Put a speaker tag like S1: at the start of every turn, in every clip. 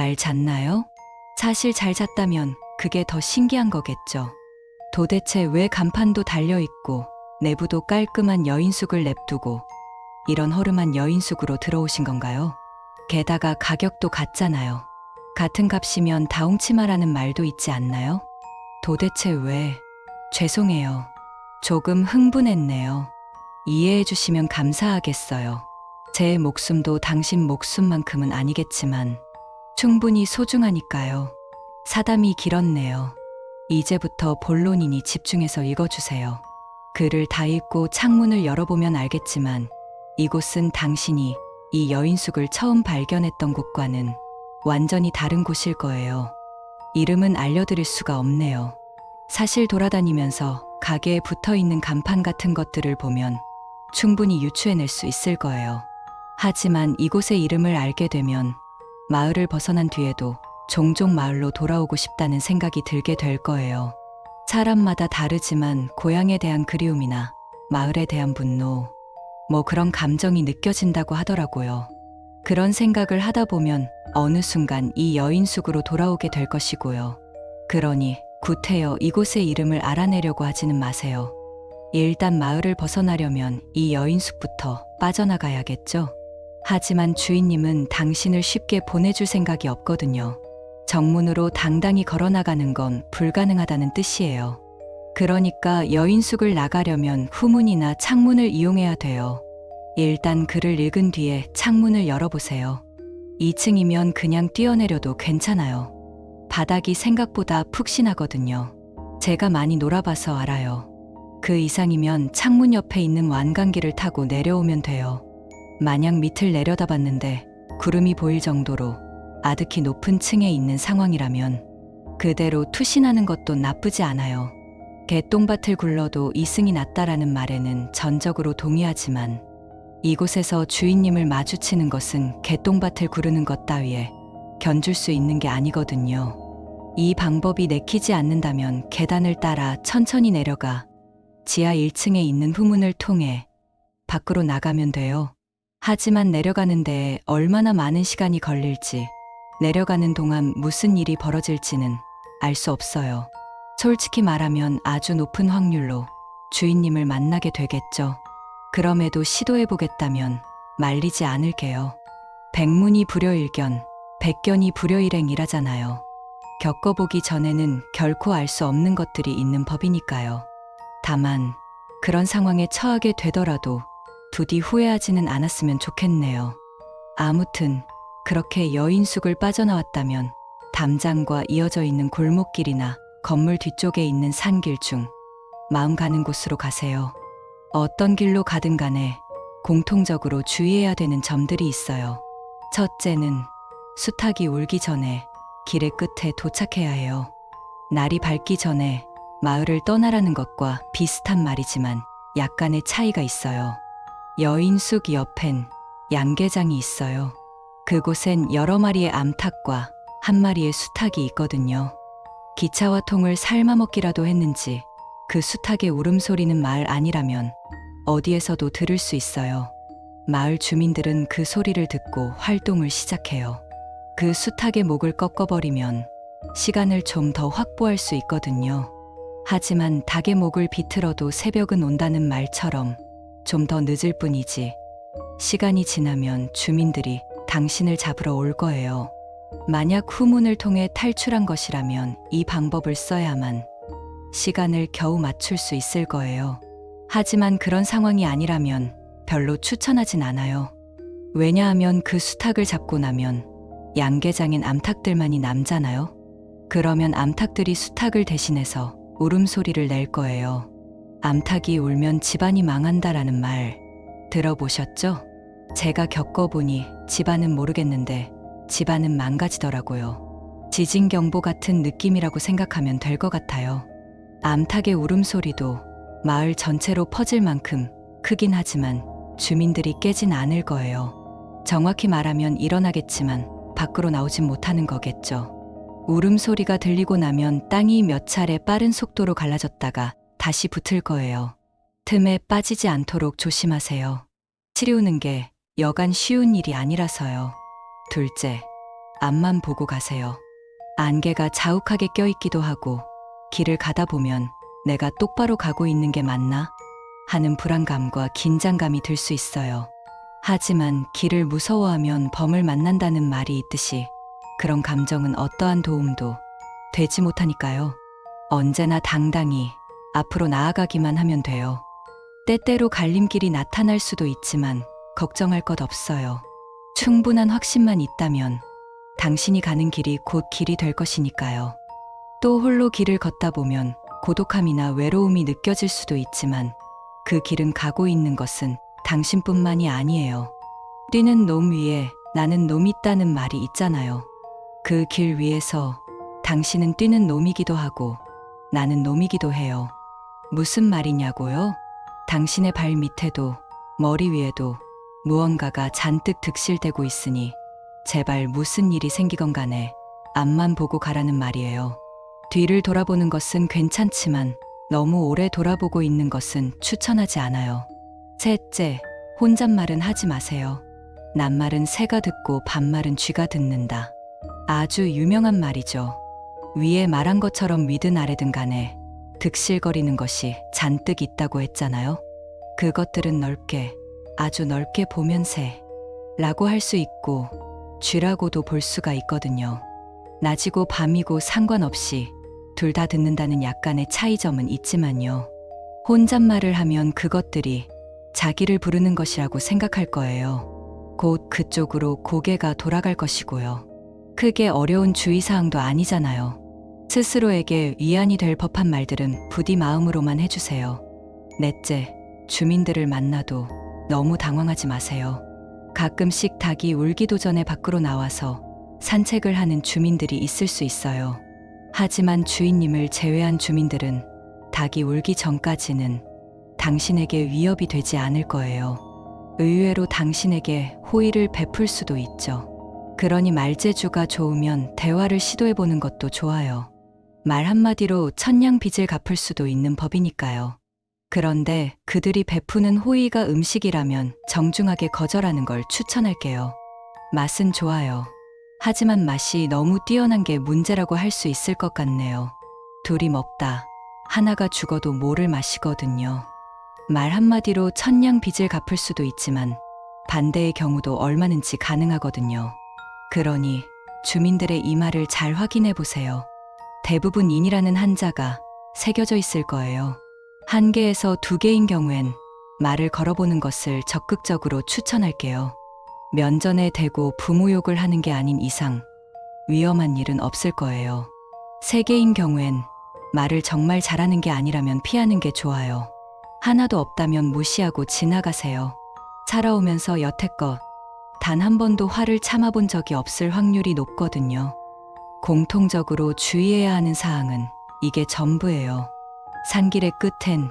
S1: 잘 잤나요? 사실 잘 잤다면 그게 더 신기한 거겠죠. 도대체 왜 간판도 달려있고 내부도 깔끔한 여인숙을 냅두고 이런 허름한 여인숙으로 들어오신 건가요? 게다가 가격도 같잖아요. 같은 값이면 다홍치마라는 말도 있지 않나요? 도대체 왜? 죄송해요. 조금 흥분했네요. 이해해 주시면 감사하겠어요. 제 목숨도 당신 목숨만큼은 아니겠지만 충분히 소중하니까요. 사담이 길었네요. 이제부터 본론이니 집중해서 읽어주세요. 글을 다 읽고 창문을 열어보면 알겠지만 이곳은 당신이 이 여인숙을 처음 발견했던 곳과는 완전히 다른 곳일 거예요. 이름은 알려드릴 수가 없네요. 사실 돌아다니면서 가게에 붙어있는 간판 같은 것들을 보면 충분히 유추해낼 수 있을 거예요. 하지만 이곳의 이름을 알게 되면 마을을 벗어난 뒤에도 종종 마을로 돌아오고 싶다는 생각이 들게 될 거예요. 사람마다 다르지만 고향에 대한 그리움이나 마을에 대한 분노, 그런 감정이 느껴진다고 하더라고요. 그런 생각을 하다 보면 어느 순간 이 여인숙으로 돌아오게 될 것이고요. 그러니 구태여 이곳의 이름을 알아내려고 하지는 마세요. 일단 마을을 벗어나려면 이 여인숙부터 빠져나가야겠죠. 하지만 주인님은 당신을 쉽게 보내줄 생각이 없거든요. 정문으로 당당히 걸어나가는 건 불가능하다는 뜻이에요. 그러니까 여인숙을 나가려면 후문이나 창문을 이용해야 돼요. 일단 글을 읽은 뒤에 창문을 열어보세요. 2층이면 그냥 뛰어내려도 괜찮아요. 바닥이 생각보다 푹신하거든요. 제가 많이 놀아봐서 알아요. 그 이상이면 창문 옆에 있는 완강기를 타고 내려오면 돼요. 만약 밑을 내려다봤는데 구름이 보일 정도로 아득히 높은 층에 있는 상황이라면 그대로 투신하는 것도 나쁘지 않아요. 개똥밭을 굴러도 이승이 낫다라는 말에는 전적으로 동의하지만 이곳에서 주인님을 마주치는 것은 개똥밭을 구르는 것 따위에 견줄 수 있는 게 아니거든요. 이 방법이 내키지 않는다면 계단을 따라 천천히 내려가 지하 1층에 있는 후문을 통해 밖으로 나가면 돼요. 하지만 내려가는 데에 얼마나 많은 시간이 걸릴지, 내려가는 동안 무슨 일이 벌어질지는 알 수 없어요. 솔직히 말하면 아주 높은 확률로 주인님을 만나게 되겠죠. 그럼에도 시도해보겠다면 말리지 않을게요. 백문이 불여일견, 백견이 불여일행이라잖아요. 겪어보기 전에는 결코 알 수 없는 것들이 있는 법이니까요. 다만 그런 상황에 처하게 되더라도 부디 후회하지는 않았으면 좋겠네요. 아무튼 그렇게 여인숙을 빠져나왔다면 담장과 이어져 있는 골목길이나 건물 뒤쪽에 있는 산길 중 마음 가는 곳으로 가세요. 어떤 길로 가든 간에 공통적으로 주의해야 되는 점들이 있어요. 첫째는 수탉이 울기 전에 길의 끝에 도착해야 해요. 날이 밝기 전에 마을을 떠나라는 것과 비슷한 말이지만 약간의 차이가 있어요. 여인숙 옆엔 양계장이 있어요. 그곳엔 여러 마리의 암탉과 한 마리의 수탉이 있거든요. 기차와 통을 삶아먹기라도 했는지 그 수탉의 울음소리는 말 아니라면 어디에서도 들을 수 있어요. 마을 주민들은 그 소리를 듣고 활동을 시작해요. 그 수탉의 목을 꺾어버리면 시간을 좀 더 확보할 수 있거든요. 하지만 닭의 목을 비틀어도 새벽은 온다는 말처럼 좀 더 늦을 뿐이지 시간이 지나면 주민들이 당신을 잡으러 올 거예요. 만약 후문을 통해 탈출한 것이라면 이 방법을 써야만 시간을 겨우 맞출 수 있을 거예요. 하지만 그런 상황이 아니라면 별로 추천하진 않아요. 왜냐하면 그 수탉을 잡고 나면 양계장엔 암탉들만이 남잖아요. 그러면 암탉들이 수탉을 대신해서 울음소리를 낼 거예요. 암탉이 울면 집안이 망한다라는 말 들어보셨죠? 제가 겪어보니 집안은 모르겠는데 집안은 망가지더라고요. 지진경보 같은 느낌이라고 생각하면 될 것 같아요. 암탉의 울음소리도 마을 전체로 퍼질 만큼 크긴 하지만 주민들이 깨진 않을 거예요. 정확히 말하면 일어나겠지만 밖으로 나오진 못하는 거겠죠. 울음소리가 들리고 나면 땅이 몇 차례 빠른 속도로 갈라졌다가 다시 붙을 거예요. 틈에 빠지지 않도록 조심하세요. 치우는 게 여간 쉬운 일이 아니라서요. 둘째, 앞만 보고 가세요. 안개가 자욱하게 껴있기도 하고 길을 가다 보면 내가 똑바로 가고 있는 게 맞나 하는 불안감과 긴장감이 들 수 있어요. 하지만 길을 무서워하면 범을 만난다는 말이 있듯이 그런 감정은 어떠한 도움도 되지 못하니까요. 언제나 당당히 앞으로 나아가기만 하면 돼요. 때때로 갈림길이 나타날 수도 있지만 걱정할 것 없어요. 충분한 확신만 있다면 당신이 가는 길이 곧 길이 될 것이니까요. 또 홀로 길을 걷다 보면 고독함이나 외로움이 느껴질 수도 있지만 그 길은 가고 있는 것은 당신뿐만이 아니에요. 뛰는 놈 위에 나는 놈 있다는 말이 있잖아요. 그 길 위에서 당신은 뛰는 놈이기도 하고 나는 놈이기도 해요. 무슨 말이냐고요? 당신의 발 밑에도 머리 위에도 무언가가 잔뜩 득실대고 있으니 제발 무슨 일이 생기건 간에 앞만 보고 가라는 말이에요. 뒤를 돌아보는 것은 괜찮지만 너무 오래 돌아보고 있는 것은 추천하지 않아요. 셋째, 혼잣말은 하지 마세요. 낱말은 새가 듣고 반말은 쥐가 듣는다. 아주 유명한 말이죠. 위에 말한 것처럼 위든 아래든 간에 득실거리는 것이 잔뜩 있다고 했잖아요. 그것들은 넓게, 아주 넓게 보면 새라고 할 수 있고 쥐라고도 볼 수가 있거든요. 낮이고 밤이고 상관없이 둘 다 듣는다는 약간의 차이점은 있지만요. 혼잣말을 하면 그것들이 자기를 부르는 것이라고 생각할 거예요. 곧 그쪽으로 고개가 돌아갈 것이고요. 크게 어려운 주의사항도 아니잖아요. 스스로에게 위안이 될 법한 말들은 부디 마음으로만 해주세요. 넷째, 주민들을 만나도 너무 당황하지 마세요. 가끔씩 닭이 울기도 전에 밖으로 나와서 산책을 하는 주민들이 있을 수 있어요. 하지만 주인님을 제외한 주민들은 닭이 울기 전까지는 당신에게 위협이 되지 않을 거예요. 의외로 당신에게 호의를 베풀 수도 있죠. 그러니 말재주가 좋으면 대화를 시도해보는 것도 좋아요. 말 한마디로 천냥빚을 갚을 수도 있는 법이니까요. 그런데 그들이 베푸는 호의가 음식이라면 정중하게 거절하는 걸 추천할게요. 맛은 좋아요. 하지만 맛이 너무 뛰어난 게 문제라고 할 수 있을 것 같네요. 둘이 먹다 하나가 죽어도 모를 맛이거든요. 말 한마디로 천냥빚을 갚을 수도 있지만 반대의 경우도 얼마든지 가능하거든요. 그러니 주민들의 이 말을 잘 확인해 보세요. 대부분 인이라는 한자가 새겨져 있을 거예요. 한 개에서 두 개인 경우엔 말을 걸어보는 것을 적극적으로 추천할게요. 면전에 대고 부모욕을 하는 게 아닌 이상 위험한 일은 없을 거예요. 세 개인 경우엔 말을 정말 잘하는 게 아니라면 피하는 게 좋아요. 하나도 없다면 무시하고 지나가세요. 살아오면서 여태껏 단 한 번도 화를 참아본 적이 없을 확률이 높거든요. 공통적으로 주의해야 하는 사항은 이게 전부예요. 산길의 끝엔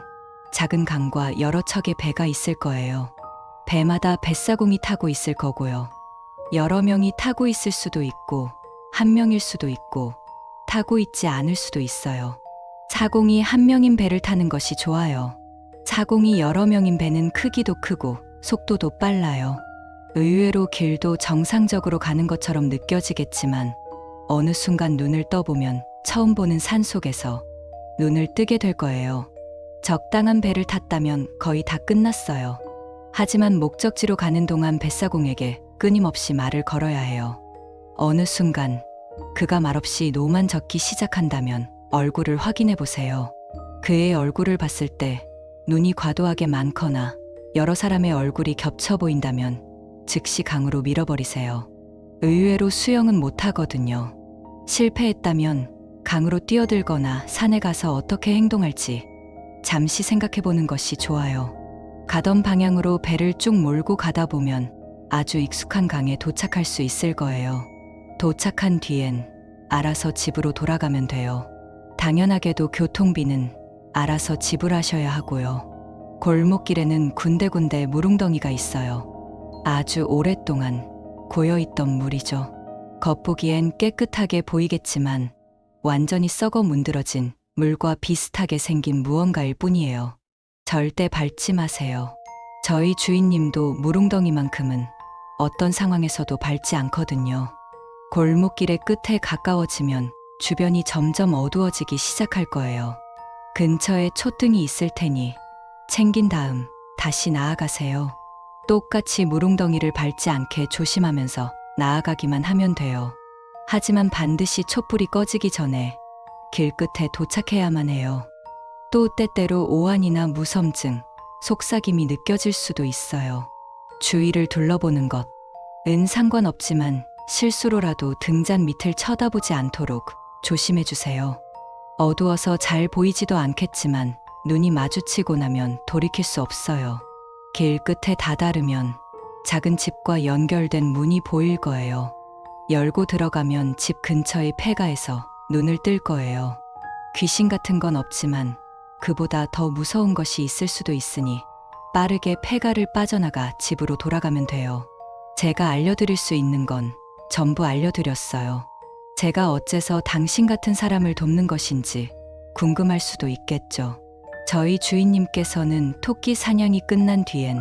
S1: 작은 강과 여러 척의 배가 있을 거예요. 배마다 뱃사공이 타고 있을 거고요. 여러 명이 타고 있을 수도 있고 한 명일 수도 있고 타고 있지 않을 수도 있어요. 사공이 한 명인 배를 타는 것이 좋아요. 사공이 여러 명인 배는 크기도 크고 속도도 빨라요. 의외로 길도 정상적으로 가는 것처럼 느껴지겠지만 어느 순간 눈을 떠보면 처음 보는 산 속에서 눈을 뜨게 될 거예요. 적당한 배를 탔다면 거의 다 끝났어요. 하지만 목적지로 가는 동안 뱃사공에게 끊임없이 말을 걸어야 해요. 어느 순간 그가 말없이 노만 젓기 시작한다면 얼굴을 확인해 보세요. 그의 얼굴을 봤을 때 눈이 과도하게 많거나 여러 사람의 얼굴이 겹쳐 보인다면 즉시 강으로 밀어버리세요. 의외로 수영은 못하거든요. 실패했다면 강으로 뛰어들거나 산에 가서 어떻게 행동할지 잠시 생각해 보는 것이 좋아요. 가던 방향으로 배를 쭉 몰고 가다 보면 아주 익숙한 강에 도착할 수 있을 거예요. 도착한 뒤엔 알아서 집으로 돌아가면 돼요. 당연하게도 교통비는 알아서 지불하셔야 하고요. 골목길에는 군데군데 물웅덩이가 있어요. 아주 오랫동안 고여있던 물이죠. 겉보기엔 깨끗하게 보이겠지만 완전히 썩어 문드러진 물과 비슷하게 생긴 무언가일 뿐이에요. 절대 밟지 마세요. 저희 주인님도 물웅덩이만큼은 어떤 상황에서도 밟지 않거든요. 골목길의 끝에 가까워지면 주변이 점점 어두워지기 시작할 거예요. 근처에 촛등이 있을 테니 챙긴 다음 다시 나아가세요. 똑같이 무릉덩이를 밟지 않게 조심하면서 나아가기만 하면 돼요. 하지만 반드시 촛불이 꺼지기 전에 길 끝에 도착해야만 해요. 또 때때로 오한이나 무섬증, 속삭임이 느껴질 수도 있어요. 주위를 둘러보는 것은 상관없지만 실수로라도 등잔 밑을 쳐다보지 않도록 조심해 주세요. 어두워서 잘 보이지도 않겠지만 눈이 마주치고 나면 돌이킬 수 없어요. 길 끝에 다다르면 작은 집과 연결된 문이 보일 거예요. 열고 들어가면 집 근처의 폐가에서 눈을 뜰 거예요. 귀신 같은 건 없지만 그보다 더 무서운 것이 있을 수도 있으니 빠르게 폐가를 빠져나가 집으로 돌아가면 돼요. 제가 알려드릴 수 있는 건 전부 알려드렸어요. 제가 어째서 당신 같은 사람을 돕는 것인지 궁금할 수도 있겠죠. 저희 주인님께서는 토끼 사냥이 끝난 뒤엔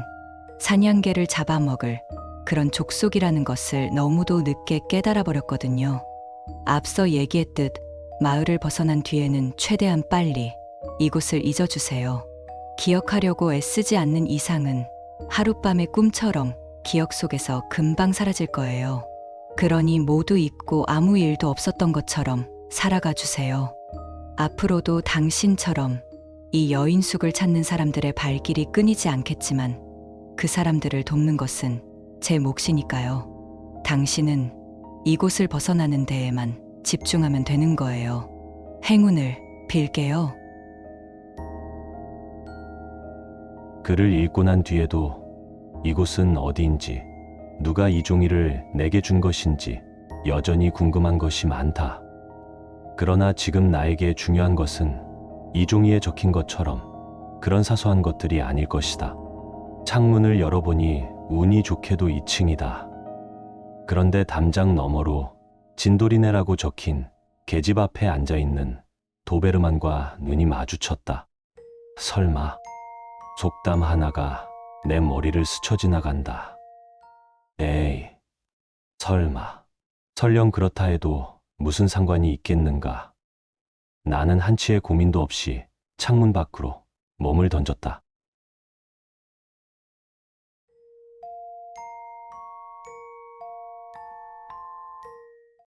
S1: 사냥개를 잡아먹을 그런 족속이라는 것을 너무도 늦게 깨달아 버렸거든요. 앞서 얘기했듯 마을을 벗어난 뒤에는 최대한 빨리 이곳을 잊어주세요. 기억하려고 애쓰지 않는 이상은 하룻밤의 꿈처럼 기억 속에서 금방 사라질 거예요. 그러니 모두 잊고 아무 일도 없었던 것처럼 살아가 주세요. 앞으로도 당신처럼 이 여인숙을 찾는 사람들의 발길이 끊이지 않겠지만 그 사람들을 돕는 것은 제 몫이니까요. 당신은 이곳을 벗어나는 데에만 집중하면 되는 거예요. 행운을 빌게요.
S2: 글을 읽고 난 뒤에도 이곳은 어디인지, 누가 이 종이를 내게 준 것인지 여전히 궁금한 것이 많다. 그러나 지금 나에게 중요한 것은 이 종이에 적힌 것처럼 그런 사소한 것들이 아닐 것이다. 창문을 열어보니 운이 좋게도 2층이다. 그런데 담장 너머로 진도리네라고 적힌 계집 앞에 앉아있는 도베르만과 눈이 마주쳤다. 설마 속담 하나가 내 머리를 스쳐 지나간다. 에이, 설마. 설령 그렇다 해도 무슨 상관이 있겠는가. 나는 한치의 고민도 없이 창문 밖으로 몸을 던졌다.